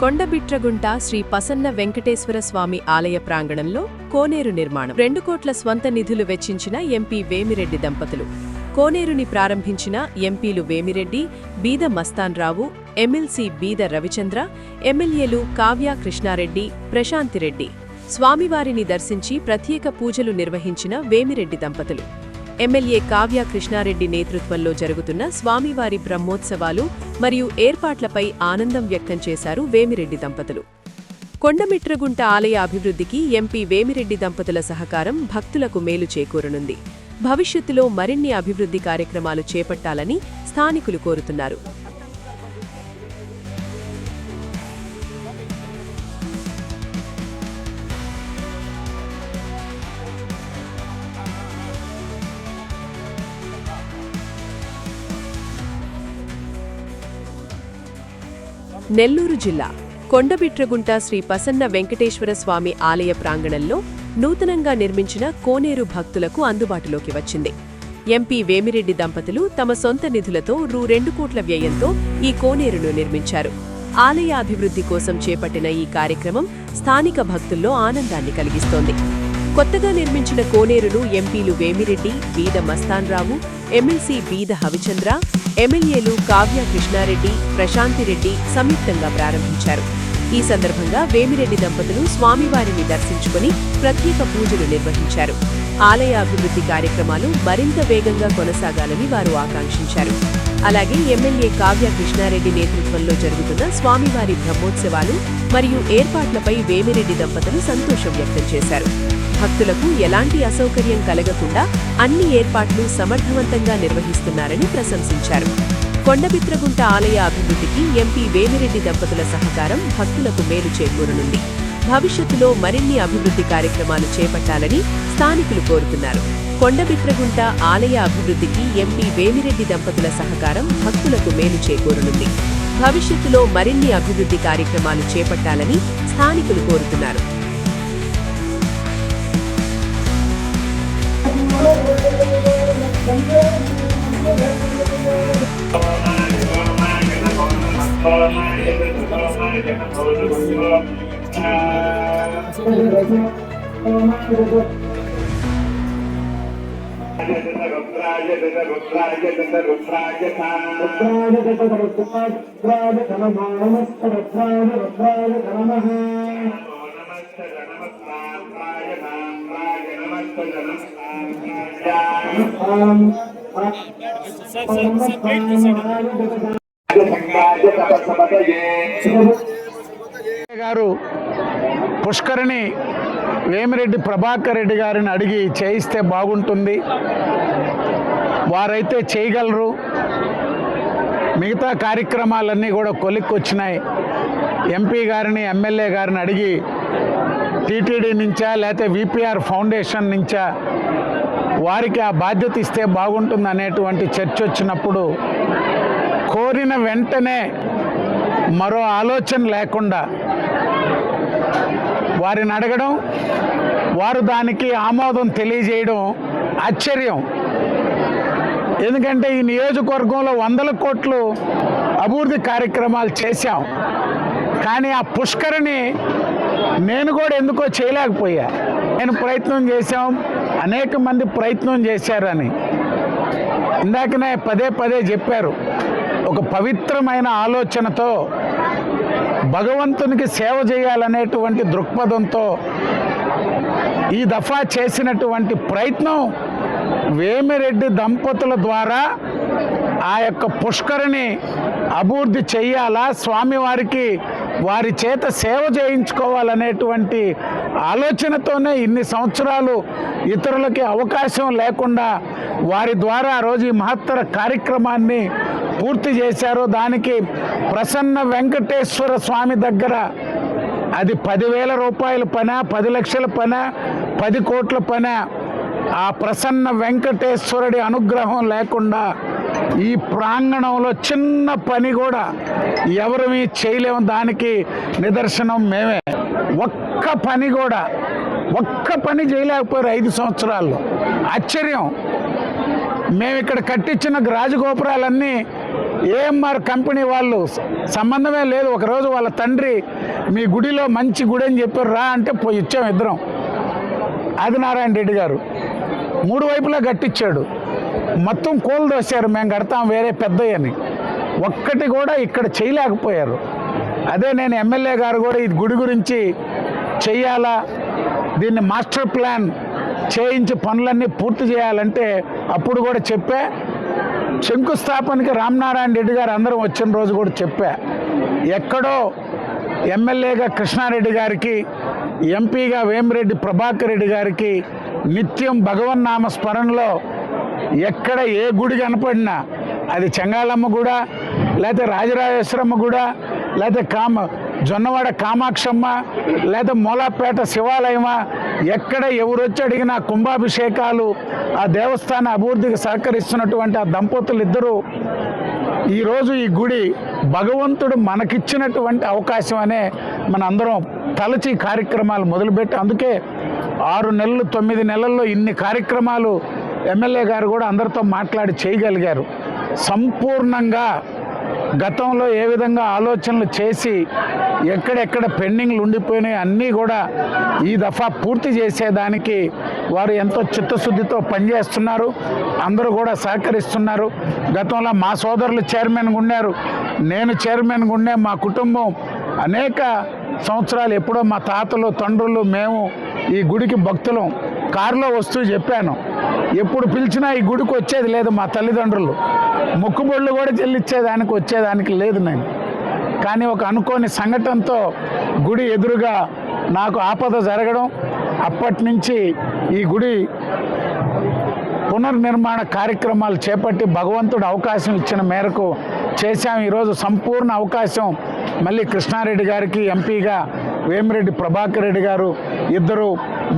కొండబిట్రగుంట శ్రీ పసన్న వెంకటేశ్వర స్వామి ఆలయ ప్రాంగణంలో కోనేరు నిర్మాణం 2 కోట్ల స్వంత నిధులు వెచ్చించిన ఎంపీ వేమిరెడ్డి దంపతులు. కోనేరుని ప్రారంభించిన ఎంపీలు వేమిరెడ్డి, బీద మస్తాన్రావు, ఎమ్మెల్సీ బీద రవిచంద్ర, ఎమ్మెల్యేలు కావ్య కృష్ణారెడ్డి, ప్రశాంతిరెడ్డి. స్వామివారిని దర్శించి ప్రత్యేక పూజలు నిర్వహించిన వేమిరెడ్డి దంపతులు. ఎమ్మెల్యే కావ్య కృష్ణారెడ్డి నేతృత్వంలో జరుగుతున్న స్వామివారి బ్రహ్మోత్సవాలు మరియు ఏర్పాట్లపై ఆనందం వ్యక్తం చేశారు వేమిరెడ్డి దంపతులు. కొండమిట్రగుంట ఆలయ అభివృద్ధికి ఎంపీ వేమిరెడ్డి దంపతుల సహకారం భక్తులకు మేలు చేకూరనుంది. భవిష్యత్తులో మరిన్ని అభివృద్ధి కార్యక్రమాలు చేపట్టాలని స్థానికులు కోరుతున్నారు. నెల్లూరు జిల్లా కొండబిట్రగుంట శ్రీ పసన్న వెంకటేశ్వర స్వామి ఆలయ ప్రాంగణంలో నూతనంగా నిర్మించిన కోనేరు భక్తులకు అందుబాటులోకి వచ్చింది. ఎంపీ వేమిరెడ్డి దంపతులు తమ సొంత నిధులతో రూ. 2 కోట్ల వ్యయంతో ఈ కోనేరును నిర్మించారు. ఆలయ అభివృద్ధి కోసం చేపట్టిన ఈ కార్యక్రమం స్థానిక భక్తుల్లో ఆనందాన్ని కలిగిస్తోంది. కొత్తగా నిర్మించిన కోనేరును ఎంపీలు వేమిరెడ్డి, బీద మస్తాన్రావు, ఎమ్మెల్సీ బీద రవిచంద్ర, ఎమ్మెల్యేలు కావ్య కృష్ణారెడ్డి, ప్రశాంతిరెడ్డి సంయుక్తంగా ప్రారంభించారు. ఈ సందర్భంగా వేమిరెడ్డి దంపతులు స్వామివారిని దర్శించుకుని ప్రత్యేక పూజలు నిర్వహించారు. ఆలయ అభివృద్ధి కార్యక్రమాలు మరింత వేగంగా కొనసాగాలని వారు ఆకాంక్షించారు. అలాగే ఎమ్మెల్యే కావ్య కృష్ణారెడ్డి నేతృత్వంలో జరుగుతున్న స్వామివారి బ్రహ్మోత్సవాలు మరియు ఏర్పాట్లపై వేమిరెడ్డి దంపతులు సంతోషం వ్యక్తం చేశారు. భక్తులకు ఎలాంటి అసౌకర్యం కలగకుండా అన్ని ఏర్పాట్లు సమర్థవంతంగా నిర్వహిస్తున్నారని ప్రశంసించారు. కొండబిట్రగుంట ఆలయ అభివృద్ధికి ఎంపీ వేమిరెడ్డి దంపతుల సహకారం భక్తులకు మేలు చేకూరనుంది. భవిష్యత్తులో మరిన్ని అభివృద్ధి కార్యక్రమాలు చేపట్టాలని స్థానికులు కోరుతున్నారు. కొండబిట్రగుంట ఆలయ అభివృద్ధికి ఎంపీ వేమిరెడ్డి దంపతుల సహకారం భక్తులకు మేలు చేకూరనుంది. భవిష్యత్తులో మరిన్ని అభివృద్ధి కార్యక్రమాలు చేపట్టాలని స్థానికులు కోరుతున్నారు. గారు పుష్కరిణి వేమిరెడ్డి ప్రభాకర్ రెడ్డి గారిని అడిగి చేయిస్తే బాగుంటుంది, వారైతే చేయగలరు. మిగతా కార్యక్రమాలన్నీ కూడా కొలిక్కొచ్చినాయి. ఎంపీ గారిని, ఎమ్మెల్యే గారిని అడిగి టీటీడీ నుంచా లేకపోతే విపిఆర్ ఫౌండేషన్ నుంచా వారికి ఆ బాధ్యత ఇస్తే బాగుంటుంది అనేటువంటి చర్చ వచ్చినప్పుడు కోరిన వెంటనే మరో ఆలోచన లేకుండా వారిని అడగడం, వారు దానికి ఆమోదం తెలియజేయడం ఆశ్చర్యం. ఎందుకంటే ఈ నియోజకవర్గంలో 100 కోట్లు అభివృద్ధి కార్యక్రమాలు చేశాం, కానీ ఆ పుష్కరిని నేను కూడా ఎందుకో చేయలేకపోయా. నేను ప్రయత్నం చేశాం, అనేక మంది ప్రయత్నం చేశారని ఇందాకనే పదే చెప్పారు. ఒక పవిత్రమైన ఆలోచనతో భగవంతునికి సేవ చేయాలనేటువంటి దృక్పథంతో ఈ దఫా చేసినటువంటి ప్రయత్నం వేమిరెడ్డి దంపతుల ద్వారా ఆ యొక్క పుష్కరిని అభివృద్ధి చెయ్యాలా, స్వామివారికి వారి చేత సేవ చేయించుకోవాలనేటువంటి ఆలోచనతోనే ఇన్ని సంవత్సరాలు ఇతరులకి అవకాశం లేకుండా వారి ద్వారా ఆ రోజు ఈ మహత్తర కార్యక్రమాన్ని పూర్తి చేశారు. దానికి ప్రసన్న వెంకటేశ్వర స్వామి దగ్గర అది 10,000 రూపాయల పనా, 10 లక్షల పనా, 10 కోట్ల పనా, ఆ ప్రసన్న వెంకటేశ్వరుడి అనుగ్రహం లేకుండా ఈ ప్రాంగణంలో చిన్న పని కూడా ఎవరిమీ చేయలేము. దానికి నిదర్శనం మేమే. ఒక్క పని చేయలేకపోయారు 5 సంవత్సరాల్లో. ఆశ్చర్యం. మేము ఇక్కడ కట్టించిన రాజగోపురాలన్నీ ఏఎంఆర్ కంపెనీ వాళ్ళు సంబంధమే లేదు. ఒకరోజు వాళ్ళ తండ్రి మీ గుడిలో మంచి గుడి అని చెప్పారు, రా అంటే పోయి ఇచ్చాం ఇద్దరం. ఆదినారాయణ రెడ్డి గారు 3 వైపులా కట్టించాడు. మొత్తం కోలు దోశారు, మేము కడతాం వేరే పెద్దయ్యని. ఒక్కటి కూడా ఇక్కడ చేయలేకపోయారు. అదే నేను ఎమ్మెల్యే గారు కూడా ఈ గుడి గురించి చెయ్యాలా, దీన్ని మాస్టర్ ప్లాన్ చేయించి పనులన్నీ పూర్తి చేయాలంటే అప్పుడు కూడా చెప్పా. శంకుస్థాపనకి రామనారాయణ రెడ్డి గారు అందరం వచ్చిన రోజు కూడా చెప్పా. ఎక్కడో ఎమ్మెల్యేగా కృష్ణారెడ్డి గారికి, ఎంపీగా వేమిరెడ్డి ప్రభాకర్ రెడ్డి గారికి నిత్యం భగవన్నామ స్మరణలో ఎక్కడ ఏ గుడి కనపడినా, అది చెంగాళమ్మ గుడ, లేకపోతే రాజరాజేశ్వరమ్మ గుడ, లేకపోతే జొన్నవాడ కామాక్షమ్మ, లేదా మూలాపేట శివాలయమా, ఎక్కడ ఎవరు వచ్చి అడిగినా కుంభాభిషేకాలు, ఆ దేవస్థాన అభివృద్ధికి సహకరిస్తున్నటువంటి ఆ దంపతులు ఇద్దరు ఈరోజు ఈ గుడి భగవంతుడు మనకిచ్చినటువంటి అవకాశం అనే మనందరం తలచి కార్యక్రమాలు మొదలుపెట్టి, అందుకే 6 నెలలు 9 నెలల్లో ఇన్ని కార్యక్రమాలు ఎమ్మెల్యే గారు కూడా అందరితో మాట్లాడి చేయగలిగారు. సంపూర్ణంగా గతంలో ఏ విధంగా ఆలోచనలు చేసి ఎక్కడెక్కడ పెండింగ్లు ఉండిపోయినాయి అన్నీ కూడా ఈ దఫా పూర్తి చేసేదానికి వారు ఎంతో చిత్తశుద్ధితో పనిచేస్తున్నారు. అందరూ కూడా సహకరిస్తున్నారు. గతంలో మా సోదరులు చైర్మన్గా ఉన్నారు, నేను చైర్మన్గా ఉండే, మా కుటుంబం అనేక సంవత్సరాలు ఎప్పుడో మా తాతలు తండ్రులు మేము ఈ గుడికి భక్తులం. కారులో వస్తూ చెప్పాను, ఎప్పుడు పిలిచినా ఈ గుడికి వచ్చేది లేదు. మా తల్లిదండ్రులు మొక్కుబొళ్ళు కూడా చెల్లించేదానికి వచ్చేదానికి లేదు నేను. కానీ ఒక అనుకోని సంఘటనతో గుడి ఎదురుగా నాకు ఆపద జరగడం, అప్పటి నుంచి ఈ గుడి పునర్నిర్మాణ కార్యక్రమాలు చేపట్టి భగవంతుడు అవకాశం ఇచ్చిన మేరకు చేశాం. ఈరోజు సంపూర్ణ అవకాశం మళ్ళీ కృష్ణారెడ్డి గారికి, ఎంపీగా వేమిరెడ్డి ప్రభాకర్ రెడ్డి గారు ఇద్దరు,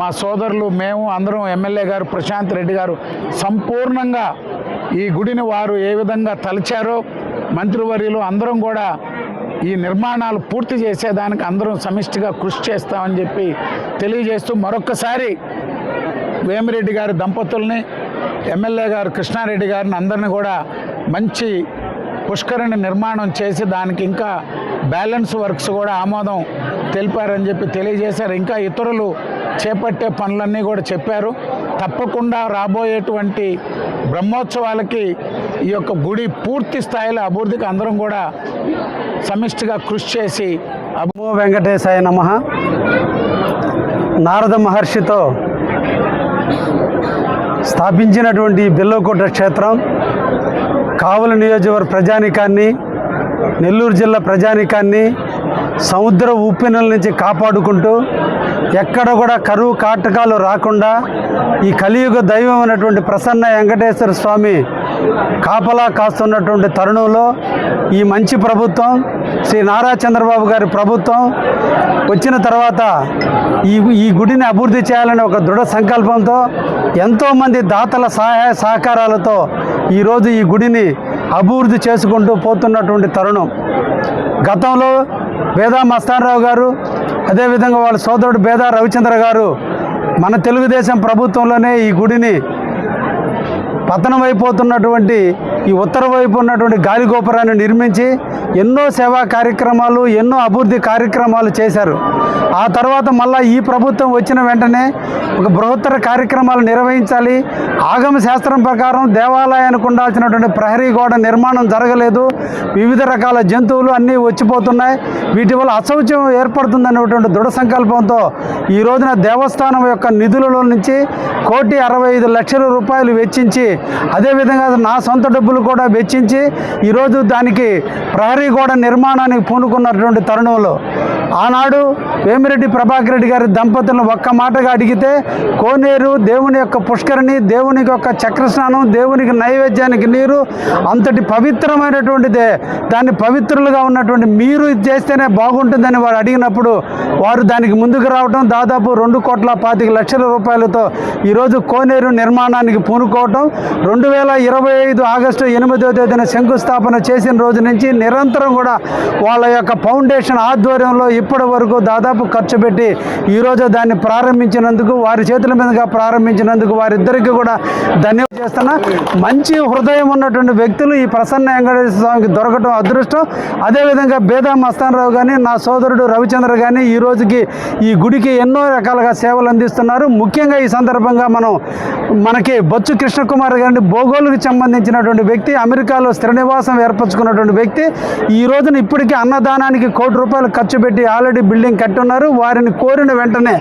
మా సోదరులు, మేము అందరం, ఎమ్మెల్యే గారు ప్రశాంత్ రెడ్డి గారు సంపూర్ణంగా ఈ గుడిని వారు ఏ విధంగా తలచారో మంత్రివర్యులు అందరం కూడా ఈ నిర్మాణాలు పూర్తి చేసేదానికి అందరం సమిష్టిగా కృషి చేస్తామని చెప్పి తెలియజేస్తూ మరొక్కసారి వేమిరెడ్డి గారి దంపతుల్ని, ఎమ్మెల్యే గారు కృష్ణారెడ్డి గారిని అందరిని కూడా మంచి పుష్కరిణి నిర్మాణం చేసి దానికి ఇంకా బ్యాలెన్స్ వర్క్స్ కూడా ఆమోదం తెలిపారని చెప్పి తెలియజేశారు. ఇంకా ఇతరులు చేపట్టే పనులన్నీ కూడా చెప్పారు. తప్పకుండా రాబోయేటువంటి బ్రహ్మోత్సవాలకి ఈ యొక్క గుడి పూర్తి స్థాయిలో అభివృద్ధికి అందరం కూడా సమిష్టిగా కృషి చేసి నమో వెంకటేశాయ నమః. నారద మహర్షితో స్థాపించినటువంటి బెల్లోకోట క్షేత్రం కావలి నియోజకవర్గ ప్రజానికాన్ని, నెల్లూరు జిల్లా ప్రజానికాన్ని సముద్ర ఉప్పెనల నుంచి కాపాడుకుంటూ ఎక్కడ కూడా కరువు కాటకాలు రాకుండా ఈ కలియుగ దైవం అయినటువంటి ప్రసన్న వెంకటేశ్వర స్వామి కాపలా కాస్తున్నటువంటి తరుణంలో ఈ మంచి ప్రభుత్వం, శ్రీ నారా చంద్రబాబు గారి ప్రభుత్వం వచ్చిన తర్వాత ఈ గుడిని అభివృద్ధి చేయాలని ఒక దృఢ సంకల్పంతో ఎంతోమంది దాతల సహాయ సహకారాలతో ఈరోజు ఈ గుడిని అభివృద్ధి చేసుకుంటూ పోతున్నటువంటి తరుణం. గతంలో బేదా మస్తానరావు గారు, అదేవిధంగా వాళ్ళ సోదరుడు బేదా రవిచంద్ర గారు మన తెలుగుదేశం ప్రభుత్వంలోనే ఈ గుడిని పతనమైపోతున్నటువంటి ఈ ఉత్తర వైపు ఉన్నటువంటి గాలి గోపురాన్ని నిర్మించి ఎన్నో సేవా కార్యక్రమాలు, ఎన్నో అభివృద్ధి కార్యక్రమాలు చేశారు. ఆ తర్వాత మళ్ళీ ఈ ప్రభుత్వం వచ్చిన వెంటనే ఒక బృహత్తర కార్యక్రమాలు నిర్వహించాలి. ఆగమ శాస్త్రం ప్రకారం దేవాలయానికి ఉండాల్సినటువంటి ప్రహరీ గోడ నిర్మాణం జరగలేదు. వివిధ రకాల జంతువులు అన్నీ వచ్చిపోతున్నాయి. వీటి వల్ల అశౌచం ఏర్పడుతుందనేటువంటి దృఢ సంకల్పంతో ఈ రోజున దేవస్థానం యొక్క నిధులలో నుంచి 1,65,00,000 రూపాయలు వెచ్చించి, అదేవిధంగా నా సొంత డబ్బులు కూడా వెచ్చించి ఈరోజు దానికి ప్రహరీ గోడ నిర్మాణానికి పూనుకున్నటువంటి తరుణంలో ఆనాడు వేమిరెడ్డి ప్రభాకర్ రెడ్డి గారి దంపతులను ఒక్క మాటగా అడిగితే కోనేరు, దేవుని యొక్క పుష్కరిణి, దేవునికి యొక్క చక్రస్నానం, దేవునికి నైవేద్యానికి నీరు అంతటి పవిత్రమైనటువంటిదే. దాన్ని పవిత్రులుగా ఉన్నటువంటి మీరు ఇది చేస్తేనే బాగుంటుందని వారు అడిగినప్పుడు వారు దానికి ముందుకు రావడం, దాదాపు 2,25,00,000 రూపాయలతో ఈరోజు కోనేరు నిర్మాణానికి పూనుకోవటం, 2025 ఆగస్టు 8వ తేదీన శంకుస్థాపన చేసిన రోజు నుంచి నిరంతరం కూడా వాళ్ళ యొక్క ఫౌండేషన్ ఆధ్వర్యంలో ఇప్పటి వరకు దాదాపు దాదాపు ఖర్చు పెట్టి ఈరోజు దాన్ని ప్రారంభించినందుకు, వారి చేతుల మీదుగా ప్రారంభించినందుకు వారిద్దరికీ కూడా ధన్యవాదాలు చేస్తున్నా. మంచి హృదయం ఉన్నటువంటి వ్యక్తులు ఈ ప్రసన్న వెంకటేశ్వర స్వామికి దొరకటం అదృష్టం. అదేవిధంగా బేదా మస్తానరావు కానీ, నా సోదరుడు రవిచంద్ర కానీ ఈ రోజుకి ఈ గుడికి ఎన్నో రకాలుగా సేవలు అందిస్తున్నారు. ముఖ్యంగా ఈ సందర్భంగా మనకి బొచ్చు కృష్ణకుమార్ గారిని బోగోలుకి సంబంధించినటువంటి వ్యక్తి, అమెరికాలో స్థిర నివాసం ఏర్పరచుకున్నటువంటి వ్యక్తి ఈ రోజున ఇప్పటికీ అన్నదానానికి ₹1,00,00,000 ఖర్చు పెట్టి ఆల్రెడీ బిల్డింగ్ కట్టున్నారు. వారిని కోరిన వెంటనే,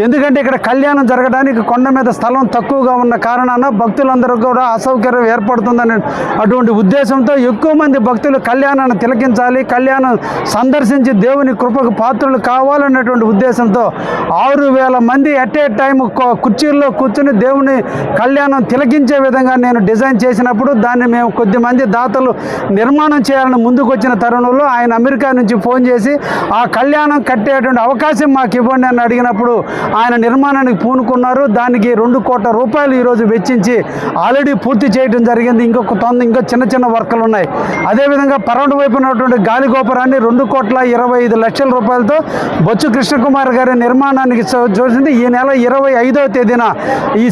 ఎందుకంటే ఇక్కడ కళ్యాణం జరగడానికి కొండ మీద స్థలం తక్కువగా ఉన్న కారణాన భక్తులందరూ కూడా అసౌకర్యం ఏర్పడుతుందని అటువంటి ఉద్దేశంతో ఎక్కువ మంది భక్తులు కళ్యాణాన్ని తిలకించాలి, కళ్యాణం సందర్శించి దేవుని కృపకు పాత్రలు కావాలన్నటువంటి ఉద్దేశంతో 6,000 మంది ఎట్ ఏ టైం కుర్చీల్లో కూర్చుని దేవుని కళ్యాణం తిలకించే విధంగా నేను డిజైన్ చేసినప్పుడు దాన్ని మేము కొద్దిమంది దాతలు నిర్మాణం చేయాలని ముందుకు వచ్చిన తరుణంలో ఆయన అమెరికా నుంచి ఫోన్ చేసి ఆ కళ్యాణం కట్టేటువంటి అవకాశం మాకు ఇవ్వండి అని అడిగినప్పుడు ఆయన నిర్మాణానికి పూనుకున్నారు. దానికి ₹2,00,00,000 ఈరోజు వెచ్చించి ఆల్రెడీ పూర్తి చేయడం జరిగింది. ఇంకో చిన్న చిన్న వర్కులు ఉన్నాయి. అదేవిధంగా పరమటి వైపు ఉన్నటువంటి గాలి గోపురాన్ని ₹2,25,00,000 బొచ్చు కృష్ణకుమార్ గారి నిర్మాణానికి చూసింది. ఈ నెల 25వ తేదీన ఈ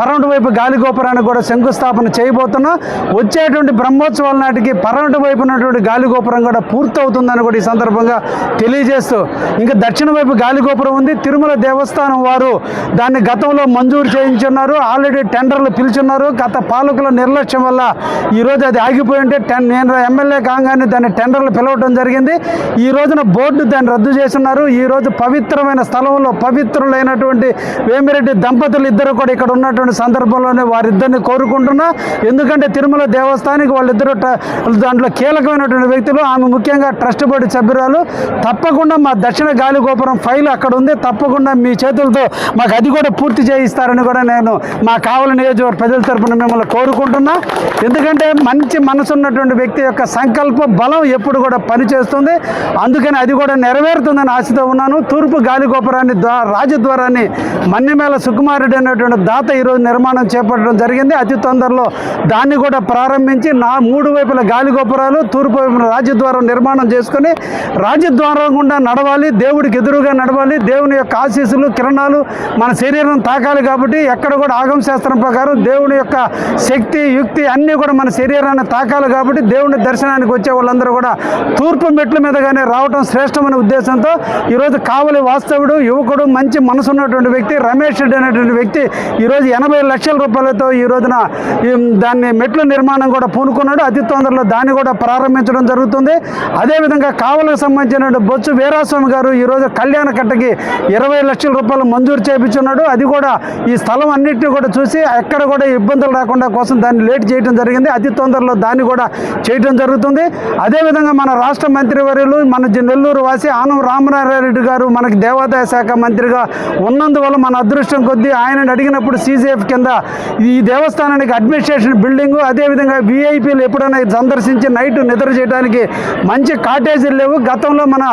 పరమటి వైపు గాలి గోపురాన్ని కూడా శంకుస్థాపన చేయబోతున్నాం. వచ్చేటువంటి బ్రహ్మోత్సవాల నాటికి పరమటి వైపు ఉన్నటువంటి గాలి గోపురం కూడా పూర్తవుతుందని కూడా ఈ సందర్భంగా తెలియజేస్తూ, ఇంకా దక్షిణ వైపు గాలి గోపురం ఉంది. తిరుమల దేవస్థానం వారు దాన్ని గతంలో మంజూరు చేయించున్నారు, ఆల్రెడీ టెండర్లు పిలుచున్నారు. గత పాలకుల నిర్లక్ష్యం వల్ల ఈరోజు అది ఆగిపోయి ఉంటే నేను ఎమ్మెల్యే కాగానే దాన్ని టెండర్లు పిలవడం జరిగింది. ఈ రోజున బోర్డు దాన్ని రద్దు చేస్తున్నారు. ఈరోజు పవిత్రమైన స్థలంలో పవిత్రులైనటువంటి వేమిరెడ్డి దంపతులు ఇద్దరు కూడా ఇక్కడ ఉన్నటువంటి సందర్భంలోనే వారిద్దరిని కోరుకుంటున్నా. ఎందుకంటే తిరుమల దేవస్థానానికి వాళ్ళిద్దరూ దాంట్లో కీలకమైనటువంటి వ్యక్తులు. ఆమె ముఖ్యంగా ట్రస్ట్ బోర్డు సభ్యురాలు. తప్పకుండా మా దక్షిణ గాలి గోపురం ఫైల్ అక్కడ ఉంది, తప్పకుండా మీ చేతులతో మాకు అది కూడా పూర్తి చేయిస్తారని కూడా నేను మా కావలి నియోజకవర్గ ప్రజల తరపున మిమ్మల్ని కోరుకుంటున్నా. ఎందుకంటే మంచి మనసు ఉన్నటువంటి వ్యక్తి యొక్క సంకల్ప బలం ఎప్పుడు కూడా పనిచేస్తుంది. అందుకని అది కూడా నెరవేరుతుందని ఆశతో ఉన్నాను. తూర్పు గాలి గోపురాన్ని రాజద్వారాన్ని మన్నిమేల సుకుమారెడ్డి అనేటువంటి దాత ఈరోజు నిర్మాణం చేపట్టడం జరిగింది. అతి తొందరలో దాన్ని కూడా ప్రారంభించి 3 వైపుల గాలి గోపురాలు, తూర్పు వైపున రాజద్వారం నిర్మాణం చేసుకొని రాజద్వారం గుండా నడవాలి, దేవుడికి ఎదురుగా నడవాలి. దేవుని యొక్క ఆశీస్సులు కిరణాలు మన శరీరం తాకాలి. కాబట్టి ఎక్కడ కూడా ఆగమ శాస్త్రం ప్రకారం దేవుని యొక్క శక్తి యుక్తి అన్నీ కూడా మన శరీరాన్ని తాకాలి. కాబట్టి దేవుని దర్శనానికి వచ్చే వాళ్ళందరూ కూడా తూర్పు మెట్ల మీదగానే రావడం శ్రేష్టమైన ఉద్దేశంతో ఈరోజు కావలి వాస్తవుడు, యువకుడు, మంచి మనసు ఉన్నటువంటి వ్యక్తి రమేష్ రెడ్డి అనేటువంటి వ్యక్తి ఈరోజు ₹80,00,000 ఈ రోజున దాన్ని మెట్ల నిర్మాణం కూడా పూనుకున్నాడు. అతి తొందరలో దాన్ని కూడా ప్రారంభించడం జరుగుతుంది. అదేవిధంగా కావలికి సంబంధించిన బొచ్చు వీరాస్వామి గారు ఈరోజు కళ్యాణ కట్టకి ₹20,00,000 మంజూరు చేయించున్నాడు. అది కూడా ఈ స్థలం అన్నింటినీ కూడా చూసి ఎక్కడ కూడా ఇబ్బందులు రాకుండా కోసం దాన్ని లేట్ చేయడం జరిగింది. అతి తొందరలో దాన్ని కూడా చేయడం జరుగుతుంది. అదేవిధంగా మన రాష్ట్ర మంత్రివర్యులు, మన నెల్లూరు వాసి ఆనం రామనారాయణ రెడ్డి గారు మనకి దేవాదాయ శాఖ మంత్రిగా ఉన్నందువల్ల మన అదృష్టం కొద్దీ ఆయనను అడిగినప్పుడు CGF కింద ఈ దేవస్థానానికి అడ్మినిస్ట్రేషన్ బిల్డింగు, అదేవిధంగా VIPలు ఎప్పుడైనా సందర్శించి నైట్ నిద్ర చేయడానికి మంచి కాటేజీలు లేవు. గతంలో మన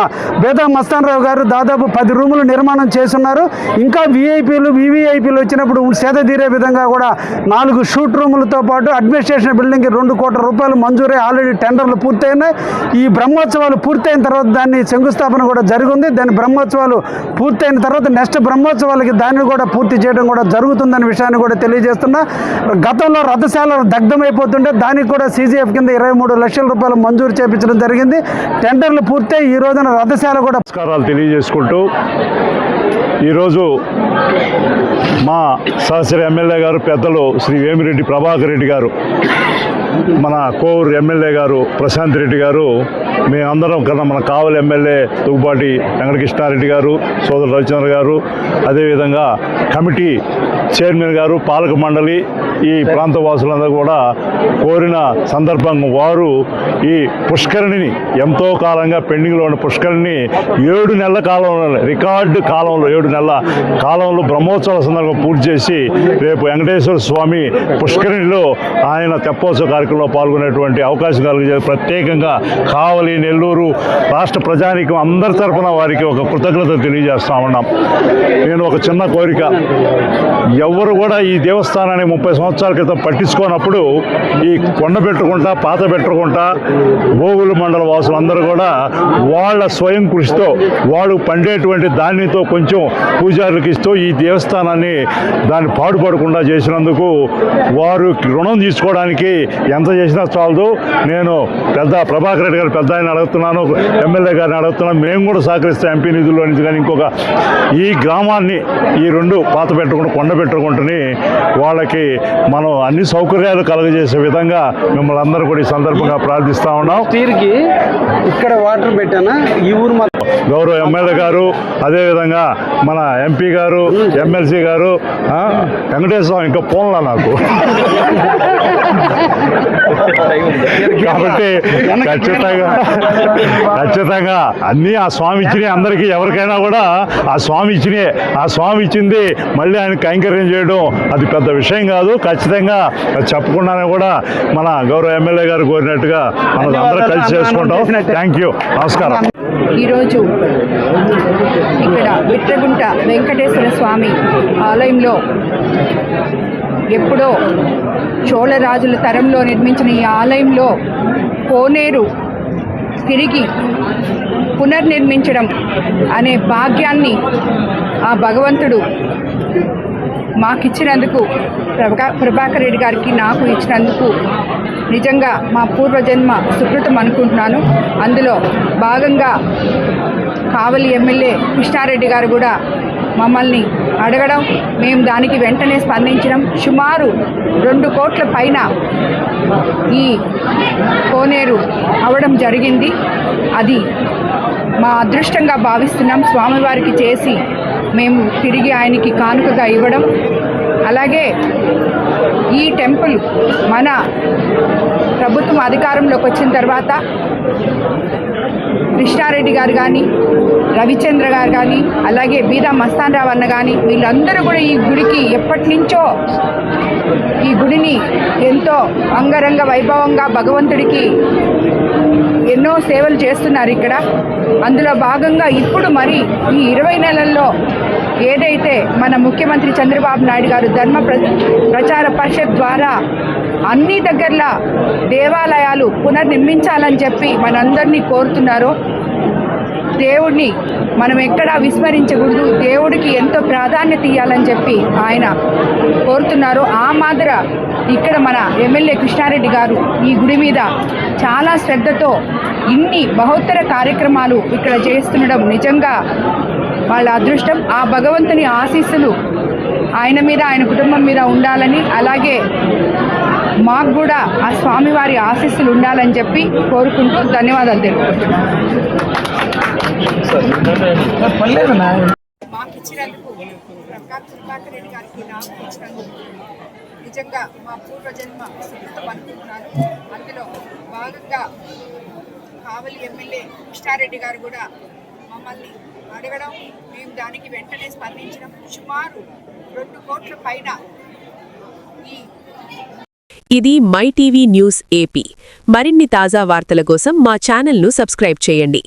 బేదా మస్తానరావు గారు దాదాపు 10 రూములు నిర్మాణం చేస్తున్నారు. ఇంకా VIPలు VVIPలు వచ్చినప్పుడు సేద తీరే విధంగా కూడా 4 షూట్ రూములతో పాటు అడ్మినిస్ట్రేషన్ బిల్డింగ్కి ₹2,00,00,000 మంజూరై ఆల్రెడీ టెండర్లు పూర్తయినాయి. ఈ బ్రహ్మోత్సవాలు పూర్తయిన తర్వాత దాన్ని శంకుస్థాపన కూడా జరిగింది. దాని బ్రహ్మోత్సవాలు పూర్తయిన తర్వాత నెక్స్ట్ బ్రహ్మోత్సవాలకి దాన్ని కూడా పూర్తి చేయడం కూడా జరుగుతుందనే విషయాన్ని కూడా తెలియజేస్తున్నా. గతంలో రథశాల దగ్ధమైపోతుంటే దానికి కూడా CGF కింద ₹23,00,000 మంజూరు చేయించడం జరిగింది. టెండర్లు పూర్తయి ఈ రోజున రథశాల కూడా నమస్కారాలు తెలియజేసుకుంటూ ఈరోజు మా సహచర ఎమ్మెల్యే గారు పెద్దలు శ్రీ వేమిరెడ్డి ప్రభాకర్ రెడ్డి గారు, మన కోవూరు ఎమ్మెల్యే గారు ప్రశాంత్ రెడ్డి గారు, మేమందరం కన్నా మన కావలి ఎమ్మెల్యే తుగుపాటి వెంకటకృష్ణారెడ్డి గారు, సోదరు రవిచంద్ర గారు, అదేవిధంగా కమిటీ చైర్మన్ గారు, పాలక మండలి, ఈ ప్రాంత వాసులందరూ కూడా కోరిన సందర్భంగా వారు ఈ పుష్కరిణిని ఎంతో కాలంగా పెండింగ్లో ఉన్న పుష్కరిణిని 7 నెలల కాలంలో, రికార్డు కాలంలో 7 నెలల కాలంలో బ్రహ్మోత్సవాల సందర్భంగా పూర్తి చేసి రేపు వెంకటేశ్వర స్వామి పుష్కరిణిలో ఆయన తెప్పోత్సవ కార్యక్రమంలో పాల్గొనేటువంటి అవకాశం కలిగే ప్రత్యేకంగా కావలి, నెల్లూరు రాష్ట్ర ప్రజానీకం అందరి తరఫున వారికి ఒక కృతజ్ఞత తెలియజేస్తా ఉన్నాం. నేను ఒక చిన్న కోరిక, ఎవరు కూడా ఈ దేవస్థానాన్ని 30 సంవత్సరాల క్రితం పట్టించుకోనప్పుడు ఈ కొండబెట్టుకుంటా పాత పెట్టుకుంటా భోగుల మండల వాసులందరూ కూడా వాళ్ళ స్వయం కృషితో వాళ్ళు పండేటువంటి ధాన్యంతో కొంచెం పూజారులకు ఇస్తూ ఈ దేవస్థానాన్ని దాన్ని పాడుపడకుండా చేసినందుకు వారు రుణం తీసుకోవడానికి ఎంత చేసినా చాలదు. నేను పెద్ద ప్రభాకర్ రెడ్డి గారు పెద్ద ఆయన అడుగుతున్నాను, ఎమ్మెల్యే గారిని అడుగుతున్నాను, మేము కూడా సహకరిస్తాం ఎంపీ నిధుల్లో నుంచి. కానీ ఇంకొక ఈ గ్రామాన్ని ఈ 2 పాత పెట్టుకుంటూ కొండ పెట్టుకుంటుని వాళ్ళకి మనం అన్ని సౌకర్యాలు కలుగజేసే విధంగా మిమ్మల్ని అందరూ కూడా ఈ సందర్భంగా ప్రార్థిస్తూ ఉన్నాం. తీరికి ఇక్కడ వాటర్ పెట్టానా ఈ ఊరు గౌరవ ఎమ్మెల్యే గారు, అదేవిధంగా మన ఎంపీ గారు, ఎమ్మెల్సీ గారు, వెంకటేశ్వర ఇంకా పోన్లా నాకు. కాబట్టి ఖచ్చితంగా అన్నీ ఆ స్వామి ఇచ్చినాయి. అందరికీ ఎవరికైనా కూడా ఆ స్వామి ఇచ్చినాయి. ఆ స్వామి ఇచ్చింది మళ్ళీ ఆయన కైంకర్యం చేయడం అది పెద్ద విషయం కాదు. ఖచ్చితంగా చెప్పకుండానే కూడా మన గౌరవ ఎమ్మెల్యే గారు కోరినట్టుగా మనం అందరం కలిసి చేసుకుంటాం. థ్యాంక్ యూ, నమస్కారం. ఈరోజు ఇక్కడ బిట్రగుంట వెంకటేశ్వర స్వామి ఆలయంలో ఎప్పుడో చోళరాజుల తరంలో నిర్మించిన ఈ ఆలయంలో కోనేరు తిరిగి పునర్నిర్మించడం అనే భాగ్యాన్ని ఆ భగవంతుడు మాకిచ్చినందుకు, ప్రభాకర్ రెడ్డి గారికి నాకు ఇచ్చినందుకు నిజంగా మా పూర్వజన్మ సుకృతం అనుకుంటున్నాను. అందులో భాగంగా కావలి ఎమ్మెల్యే కృష్ణారెడ్డి గారు కూడా మమ్మల్ని అడగడం, మేము దానికి వెంటనే స్పందించడం, సుమారు 2 కోట్ల పైన ఈ కోనేరు అవడం జరిగింది. అది మా అదృష్టంగా భావిస్తున్నాం. స్వామివారికి చేసి మేము తిరిగి ఆయనకి కానుకగా ఇవ్వడం. అలాగే ఈ టెంపుల్ మన ప్రభుత్వం అధికారంలోకి వచ్చిన తర్వాత కృష్ణారెడ్డి గారు కానీ, రవిచంద్ర గారు కానీ, అలాగే బీదా మస్తాన్ రావు అన్న కానీ, వీళ్ళందరూ కూడా ఈ గుడికి ఎప్పటి నుంచో ఈ గుడిని ఎంతో అంగరంగ వైభవంగా భగవంతుడికి ఎన్నో సేవలు చేస్తున్నారు ఇక్కడ. అందులో భాగంగా ఇప్పుడు మరి ఈ 20 నెలల్లో ఏదైతే మన ముఖ్యమంత్రి చంద్రబాబు నాయుడు గారు ధర్మ ప్రచార పరిషత్ ద్వారా అన్ని దగ్గరలా దేవాలయాలు పునర్నిర్మించాలని చెప్పి మనందరినీ కోరుతున్నారో, దేవుడిని మనం ఎక్కడా విస్మరించకూడదు, దేవుడికి ఎంతో ప్రాధాన్యత ఇవ్వాలని చెప్పి ఆయన కోరుతున్నారు. ఆ మాదిర ఇక్కడ మన ఎమ్మెల్యే కృష్ణారెడ్డి గారు ఈ గుడి మీద చాలా శ్రద్ధతో ఇన్ని బహుత్తర కార్యక్రమాలు ఇక్కడ చేస్తుండడం నిజంగా వాళ్ళ అదృష్టం. ఆ భగవంతుని ఆశీస్సులు ఆయన మీద, ఆయన కుటుంబం మీద ఉండాలని, అలాగే మాకు కూడా ఆ స్వామివారి ఆశీస్సులు ఉండాలని చెప్పి కోరుకుంటూ ధన్యవాదాలు తెలుపుకుంటున్నాను. మాకు ఇచ్చినందుకు ప్రభాకర్ రెడ్డి గారికి నాకు ఇచ్చినందుకు నిజంగా మా పూర్వజన్మ సుకృతం అనుకుంటున్నాను. అందులో భాగంగా కావలి ఎమ్మెల్యే కృష్ణారెడ్డి గారు కూడా మమ్మల్ని అడగడం, మేము దానికి వెంటనే స్పందించడం, సుమారు 2 కోట్ల పైన ఇది మై టీవీ న్యూస్ ఏపీ. మరిన్ని తాజా వార్తల కోసం మా ఛానల్ను సబ్స్క్రైబ్ చేయండి.